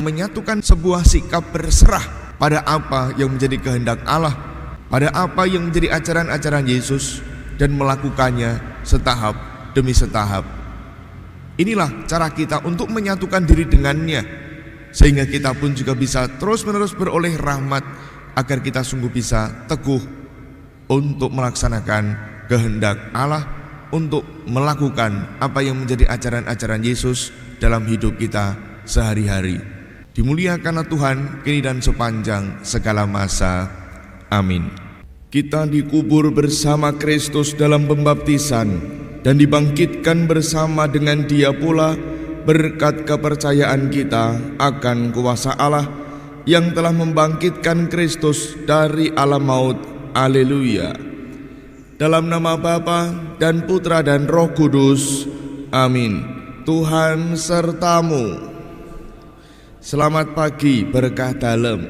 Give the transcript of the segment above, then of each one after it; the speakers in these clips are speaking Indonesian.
menyatukan sebuah sikap berserah pada apa yang menjadi kehendak Allah, pada apa yang menjadi ajaran-ajaran Yesus, dan melakukannya setahap demi setahap. Inilah cara kita untuk menyatukan diri dengannya, sehingga kita pun juga bisa terus-menerus beroleh rahmat, agar kita sungguh bisa teguh untuk melaksanakan kehendak Allah, untuk melakukan apa yang menjadi ajaran-ajaran Yesus dalam hidup kita sehari-hari. Dimuliakanlah Tuhan kini dan sepanjang segala masa. Amin. Kita dikubur bersama Kristus dalam pembaptisan dan dibangkitkan bersama dengan Dia pula berkat kepercayaan kita akan kuasa Allah yang telah membangkitkan Kristus dari alam maut. Haleluya. Dalam nama Bapa dan Putra dan Roh Kudus. Amin. Tuhan sertamu. Selamat pagi berkah dalam.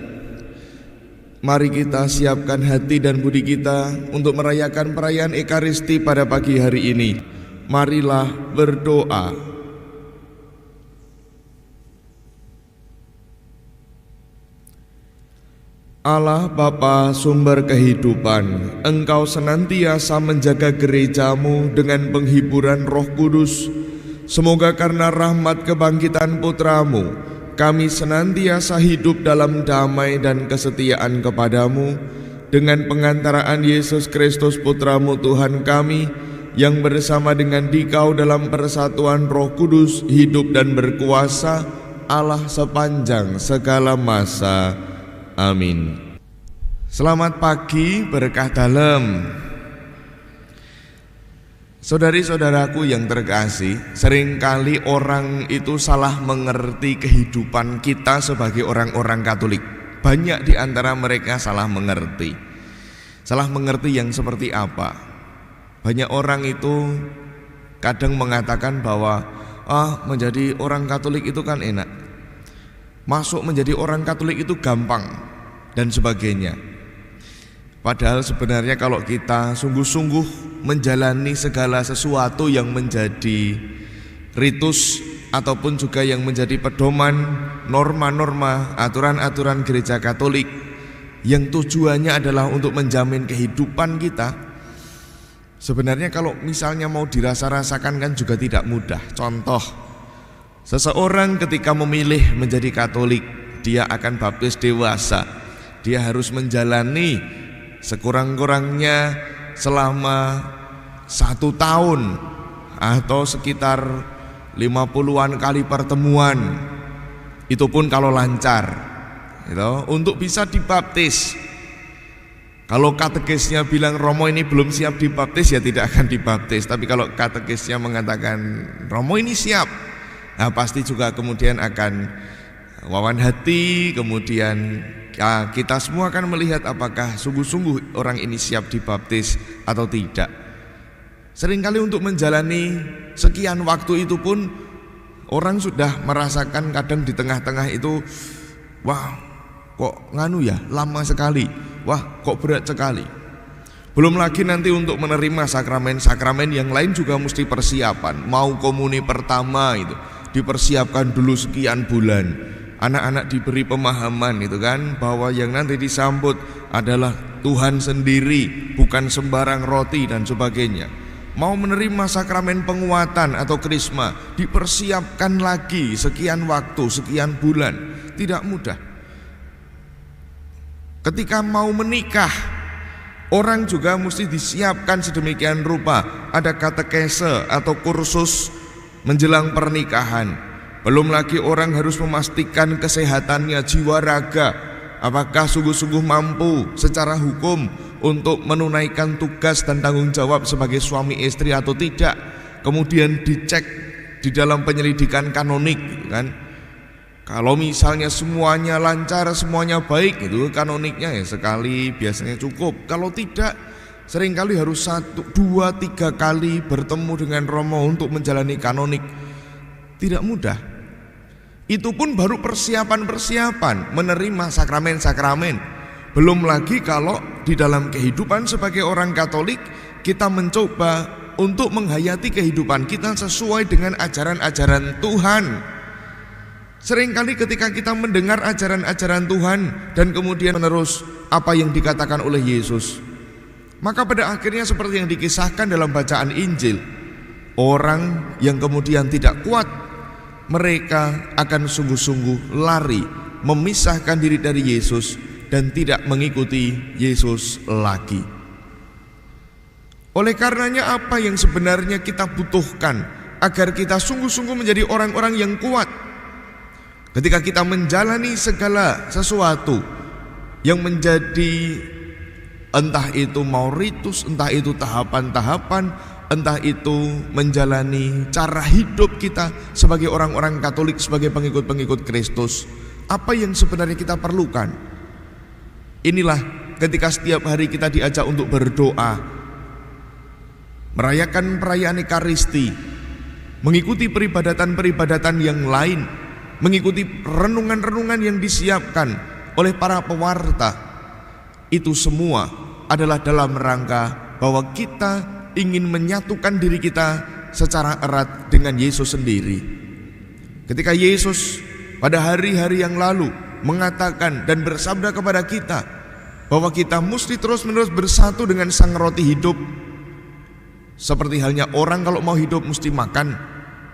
Mari kita siapkan hati dan budi kita untuk merayakan perayaan Ekaristi pada pagi hari ini. Marilah berdoa. Allah Bapa sumber kehidupan, Engkau senantiasa menjaga gerejamu dengan penghiburan Roh Kudus. Semoga karena rahmat kebangkitan Putramu, kami senantiasa hidup dalam damai dan kesetiaan kepadamu, dengan pengantaraan Yesus Kristus Putramu Tuhan kami, yang bersama dengan Dikau dalam persatuan Roh Kudus hidup dan berkuasa Allah sepanjang segala masa. Amin. Selamat pagi berkah dalam. Saudari-saudaraku yang terkasih, seringkali orang itu salah mengerti kehidupan kita sebagai orang-orang Katolik. Banyak di antara mereka salah mengerti. Salah mengerti yang seperti apa? Banyak orang itu kadang mengatakan bahwa menjadi orang Katolik itu kan enak, masuk menjadi orang Katolik itu gampang, dan sebagainya. Padahal sebenarnya kalau kita sungguh-sungguh menjalani segala sesuatu yang menjadi ritus ataupun juga yang menjadi pedoman, norma-norma, aturan-aturan gereja Katolik yang tujuannya adalah untuk menjamin kehidupan kita, sebenarnya kalau misalnya mau dirasa-rasakan kan juga tidak mudah. Contoh, seseorang ketika memilih menjadi Katolik, dia akan baptis dewasa. Dia harus menjalani sekurang-kurangnya selama 1 tahun atau sekitar 50-an kali pertemuan. Itu pun kalau lancar, gitu, untuk bisa dibaptis. Kalau katekisnya bilang Romo ini belum siap dibaptis, ya tidak akan dibaptis. Tapi kalau katekisnya mengatakan Romo ini siap, nah pasti juga kemudian akan wawan hati, kemudian kita semua akan melihat apakah sungguh-sungguh orang ini siap dibaptis atau tidak. Seringkali untuk menjalani sekian waktu itu pun orang sudah merasakan kadang di tengah-tengah itu, wah kok nganu ya, lama sekali, wah kok berat sekali. Belum lagi nanti untuk menerima sakramen-sakramen yang lain juga mesti persiapan. Mau komuni pertama itu dipersiapkan dulu sekian bulan. Anak-anak diberi pemahaman itu kan, bahwa yang nanti disambut adalah Tuhan sendiri, bukan sembarang roti dan sebagainya. Mau menerima sakramen penguatan atau krisma, dipersiapkan lagi sekian waktu, sekian bulan. Tidak mudah. Ketika mau menikah, orang juga mesti disiapkan sedemikian rupa. Ada katekese atau kursus menjelang pernikahan. Belum lagi orang harus memastikan kesehatannya jiwa raga, apakah sungguh-sungguh mampu secara hukum untuk menunaikan tugas dan tanggung jawab sebagai suami istri atau tidak. Kemudian dicek di dalam penyelidikan kanonik, kan? Kalau misalnya semuanya lancar, semuanya baik, itu kanoniknya ya sekali biasanya cukup. Kalau tidak, seringkali harus 1, 2, 3 kali bertemu dengan Romo untuk menjalani kanonik. Tidak mudah. Itu pun baru persiapan-persiapan menerima sakramen-sakramen. Belum lagi kalau di dalam kehidupan sebagai orang Katolik, kita mencoba untuk menghayati kehidupan kita sesuai dengan ajaran-ajaran Tuhan. Seringkali ketika kita mendengar ajaran-ajaran Tuhan dan kemudian menerus apa yang dikatakan oleh Yesus, maka pada akhirnya seperti yang dikisahkan dalam bacaan Injil, orang yang kemudian tidak kuat, mereka akan sungguh-sungguh lari, memisahkan diri dari Yesus dan tidak mengikuti Yesus lagi. Oleh karenanya apa yang sebenarnya kita butuhkan agar kita sungguh-sungguh menjadi orang-orang yang kuat ketika kita menjalani segala sesuatu yang menjadi, entah itu mau ritus, entah itu tahapan-tahapan, entah itu menjalani cara hidup kita sebagai orang-orang Katolik, sebagai pengikut-pengikut Kristus, apa yang sebenarnya kita perlukan? Inilah ketika setiap hari kita diajak untuk berdoa, merayakan perayaan Ekaristi, mengikuti peribadatan-peribadatan yang lain, mengikuti renungan-renungan yang disiapkan oleh para pewarta. Itu semua adalah dalam rangka bahwa kita ingin menyatukan diri kita secara erat dengan Yesus sendiri. Ketika Yesus pada hari-hari yang lalu mengatakan dan bersabda kepada kita bahwa kita mesti terus-menerus bersatu dengan Sang Roti hidup, seperti halnya orang kalau mau hidup mesti makan,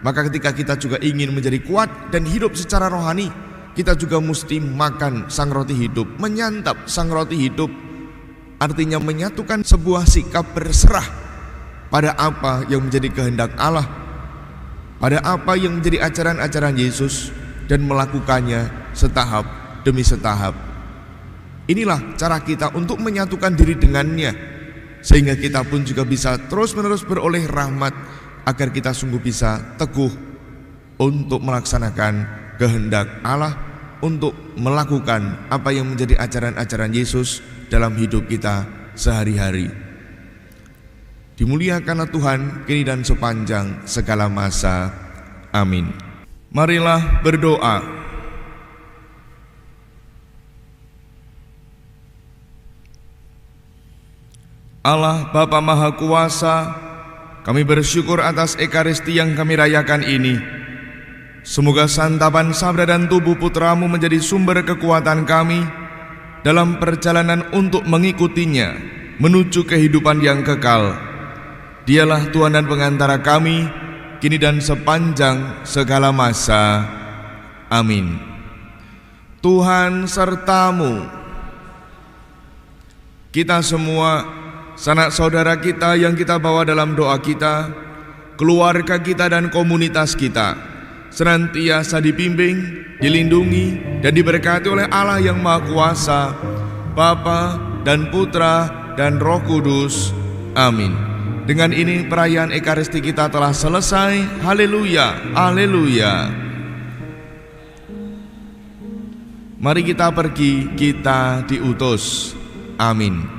maka ketika kita juga ingin menjadi kuat dan hidup secara rohani, kita juga mesti makan Sang Roti hidup, menyantap Sang Roti hidup. Artinya menyatukan sebuah sikap berserah pada apa yang menjadi kehendak Allah, pada apa yang menjadi ajaran-ajaran Yesus, dan melakukannya setahap demi setahap. Inilah cara kita untuk menyatukan diri dengannya, sehingga kita pun juga bisa terus-menerus beroleh rahmat, agar kita sungguh bisa teguh untuk melaksanakan kehendak Allah, untuk melakukan apa yang menjadi ajaran-ajaran Yesus dalam hidup kita sehari-hari. Dimuliakanlah Tuhan kini dan sepanjang segala masa. Amin. Marilah berdoa. Allah Bapa Maha Kuasa, kami bersyukur atas Ekaristi yang kami rayakan ini. Semoga santapan sabda dan tubuh Putramu menjadi sumber kekuatan kami dalam perjalanan untuk mengikutinya menuju kehidupan yang kekal. Dialah Tuhan dan pengantara kami, kini dan sepanjang segala masa. Amin. Tuhan sertamu. Kita semua, sanak saudara kita yang kita bawa dalam doa kita, keluarga kita dan komunitas kita, senantiasa dibimbing, dilindungi, dan diberkati oleh Allah yang Maha Kuasa, Bapa dan Putra dan Roh Kudus. Amin. Dengan ini perayaan Ekaristi kita telah selesai. Haleluya, haleluya. Mari kita pergi, kita diutus. Amin.